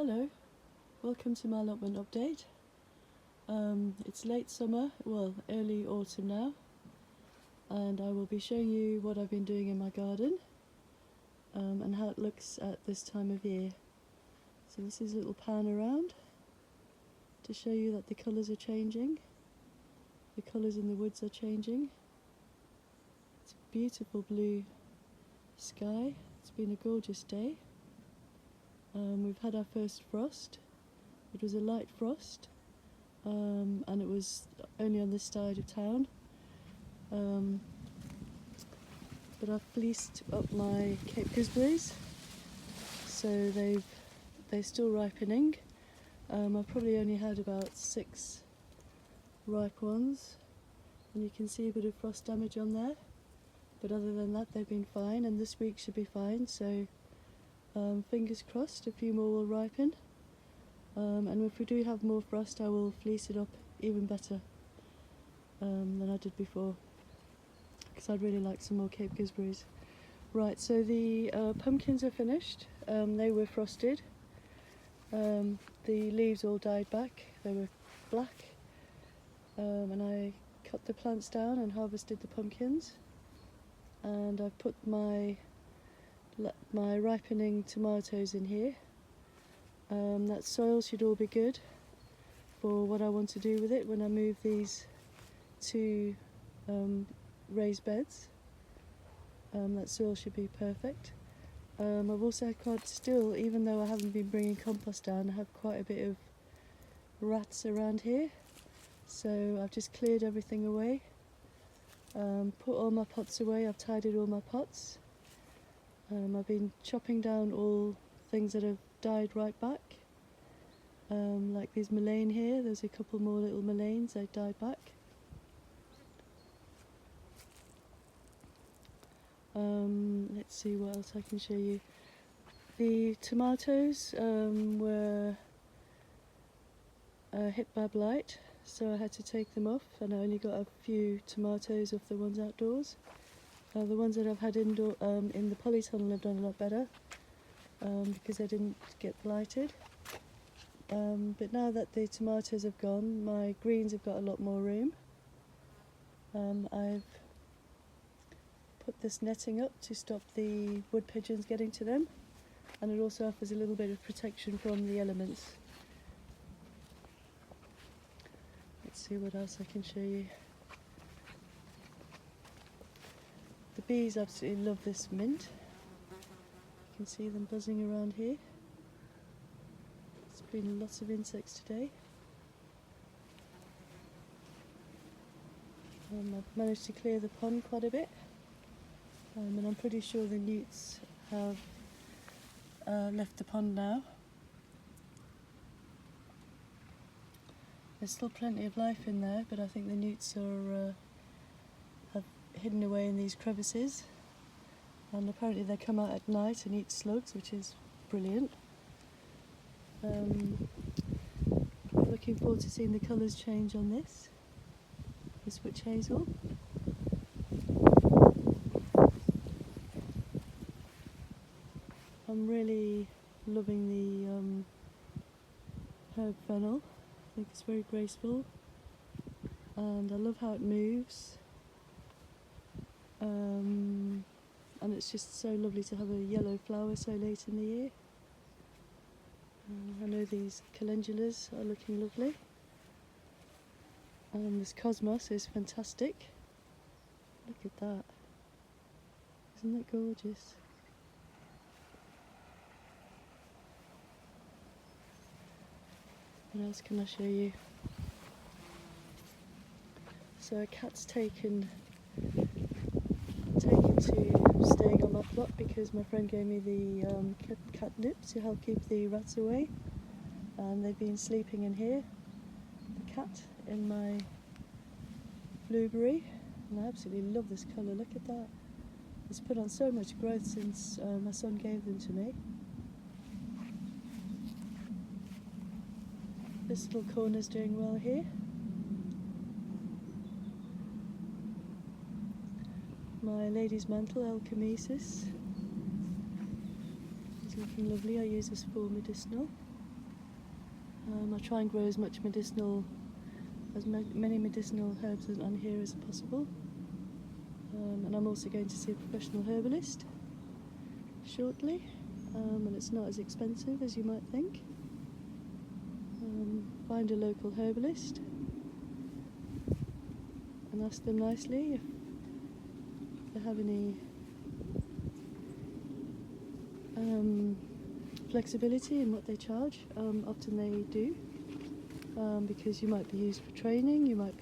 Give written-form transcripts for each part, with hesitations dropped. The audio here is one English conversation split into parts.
Hello, welcome to my allotment update. It's late summer, well early autumn now, and I will be showing you what I've been doing in my garden and how it looks at this time of year. So this is a little pan around to show you that the colours are changing. The colours in the woods are changing. It's a beautiful blue sky. It's been a gorgeous day. We've had our first frost. It was a light frost, and it was only on this side of town. But I've fleeced up my Cape gooseberries, so they're still ripening. I've probably only had about 6 ripe ones, and you can see a bit of frost damage on there. But other than that, they've been fine, and this week should be fine. So fingers crossed, a few more will ripen. And if we do have more frost, I will fleece it up even better than I did before, because I'd really like some more Cape gooseberries. Right, so the pumpkins are finished. They were frosted. The leaves all died back. They were black. And I cut the plants down and harvested the pumpkins. And I've put my ripening tomatoes in here. That soil should all be good for what I want to do with it when I move these to raised beds. That soil should be perfect. I've also had still, even though I haven't been bringing compost down, I have quite a bit of rats around here. So I've just cleared everything away, put all my pots away. I've tidied all my pots. I've been chopping down all things that have died right back, like these mullein here. There's a couple more little mulleins that died back. Let's see what else I can show you. The tomatoes were hit by blight, so I had to take them off, and I only got a few tomatoes of the ones outdoors. The ones that I've had indoor in the polytunnel have done a lot better, because they didn't get blighted. But now that the tomatoes have gone, my greens have got a lot more room. I've put this netting up to stop the wood pigeons getting to them, and it also offers a little bit of protection from the elements. Let's see what else I can show you. The bees absolutely love this mint. You can see them buzzing around here. There's been lots of insects today. I've managed to clear the pond quite a bit, and I'm pretty sure the newts have left the pond now. There's still plenty of life in there, but I think the newts have hidden away in these crevices, and apparently they come out at night and eat slugs, which is brilliant. Looking forward to seeing the colours change on this witch hazel. I'm really loving the herb fennel. I think it's very graceful, and I love how it moves. And it's just so lovely to have a yellow flower so late in the year. I know these calendulas are looking lovely, and this cosmos is fantastic. Look at that, isn't that gorgeous? What else can I show you? So a cat's taken to staying on my plot because my friend gave me the catnip to help keep the rats away, and they've been sleeping in here, the cat in my blueberry, and I absolutely love this colour. Look at that. It's put on so much growth since my son gave them to me. This little corner's doing well here. My lady's mantle, Alchemesis, is looking lovely. I use this for medicinal. I try and grow as many medicinal herbs on here as possible. And I'm also going to see a professional herbalist shortly, and it's not as expensive as you might think. Find a local herbalist and ask them nicely if they have any flexibility in what they charge. Often they do, because you might be used for training, you might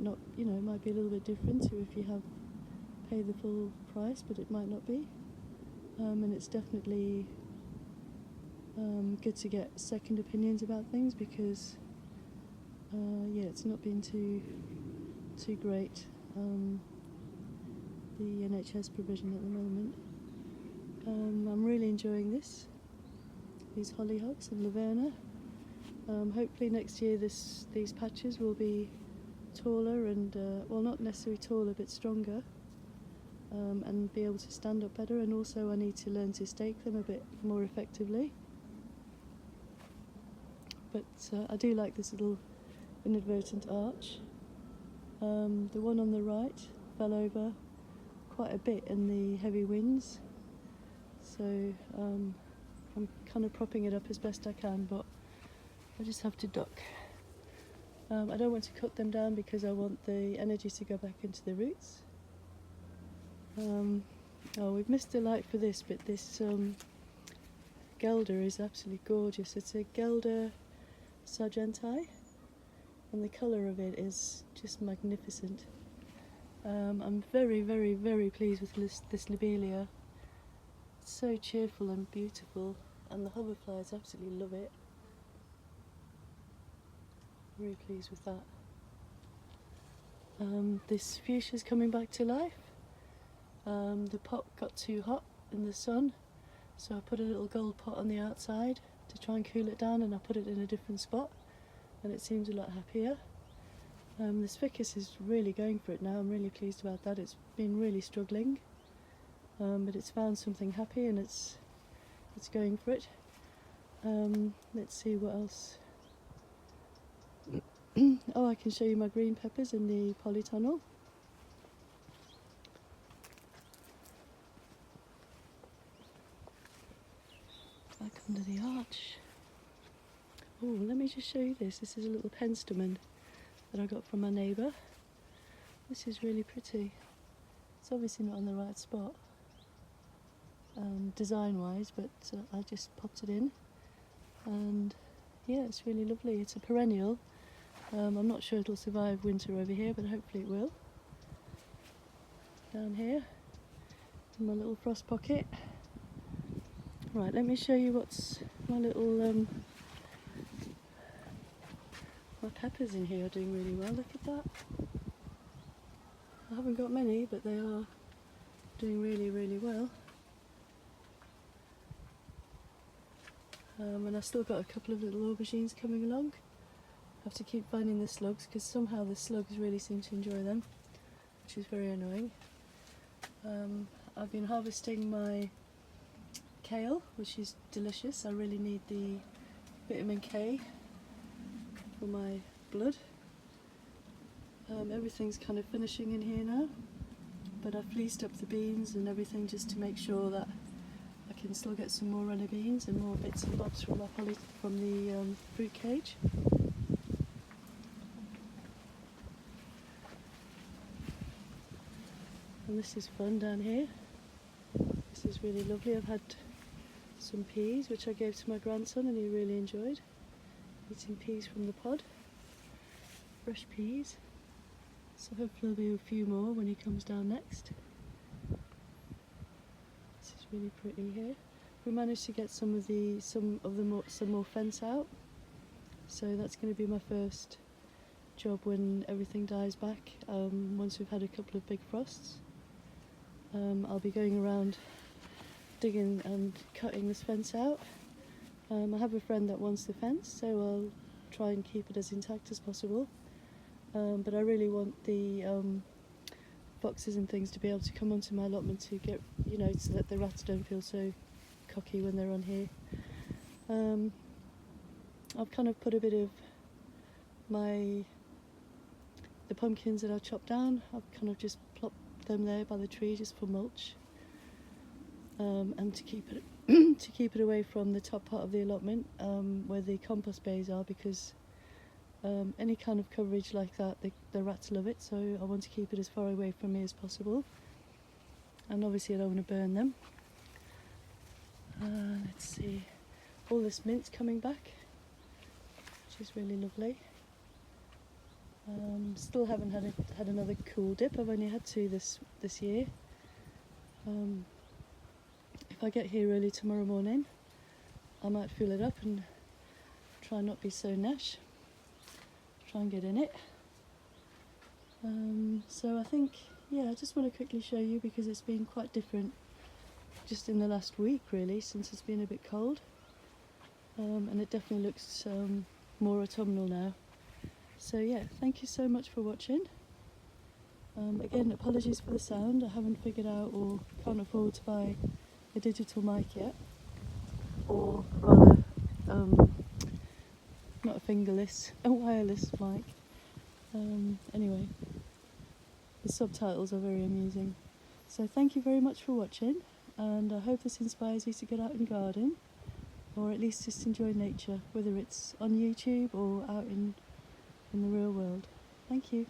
not, it might be a little bit different to if you have pay the full price, but it might not be. And it's definitely good to get second opinions about things, because it's not been too great, the NHS provision at the moment. I'm really enjoying these hollyhocks and laverne. Hopefully next year these patches will be taller and, well, not necessarily taller but stronger, and be able to stand up better, and also I need to learn to stake them a bit more effectively. But I do like this little inadvertent arch. The one on the right fell over quite a bit in the heavy winds, so I'm kind of propping it up as best I can, but I just have to duck. I don't want to cut them down because I want the energy to go back into the roots. We've missed the light for this, but this Gelder is absolutely gorgeous. It's a Gelder sargentii, and the colour of it is just magnificent. I'm very, very, very pleased with this lobelia. It's so cheerful and beautiful, and the hoverflies absolutely love it. Really pleased with that. This fuchsia's coming back to life. The pot got too hot in the sun, so I put a little gold pot on the outside to try and cool it down, and I put it in a different spot, and it seems a lot happier. This ficus is really going for it now. I'm really pleased about that. It's been really struggling, but it's found something happy, and it's going for it. Let's see what else. Oh, I can show you my green peppers in the polytunnel. Back under the arch. Oh, let me just show you this. This is a little penstemon that I got from my neighbour. This is really pretty. It's obviously not on the right spot, design wise, but I just popped it in, and yeah, it's really lovely. It's a perennial. I'm not sure it'll survive winter over here, but hopefully it will. Down here in my little frost pocket. Right, let me show you what's my little my peppers in here are doing really well. Look at that. I haven't got many, but they are doing really, really well. And I've still got a couple of little aubergines coming along. I have to keep finding the slugs, because somehow the slugs really seem to enjoy them, which is very annoying. I've been harvesting my kale, which is delicious. I really need the vitamin K for my blood. Everything's kind of finishing in here now, but I've fleeced up the beans and everything just to make sure that I can still get some more runner beans and more bits and bobs from the fruit cage. And this is fun down here. This is really lovely. I've had some peas, which I gave to my grandson, and he really enjoyed eating peas from the pod. Fresh peas. So hopefully there'll be a few more when he comes down next. This is really pretty here. We managed to get some more fence out, so that's going to be my first job when everything dies back. Once we've had a couple of big frosts, I'll be going around digging and cutting this fence out. I have a friend that wants the fence, so I'll try and keep it as intact as possible. But I really want the foxes and things to be able to come onto my allotment to get, so that the rats don't feel so cocky when they're on here. I've kind of put a bit of the pumpkins that I chopped down, I've kind of just plopped them there by the tree just for mulch, and to keep it to keep it away from the top part of the allotment, where the compost bays are, because any kind of coverage like that, the rats love it, so I want to keep it as far away from me as possible. And obviously I don't want to burn them. Let's see, all this mint's coming back, which is really lovely. Still haven't had another cool dip. I've only had two this year. If I get here early tomorrow morning, I might fill it up and try and not be so nash. Try and get in it. So I think, yeah, I just want to quickly show you, because it's been quite different just in the last week really, since it's been a bit cold, and it definitely looks more autumnal now. So yeah, thank you so much for watching. Again, apologies for the sound. I haven't figured out, or can't afford to buy a digital mic yet, or rather, not a fingerless, a wireless mic. Anyway, the subtitles are very amusing. So thank you very much for watching, and I hope this inspires you to get out and garden, or at least just enjoy nature, whether it's on YouTube or out in the real world. Thank you.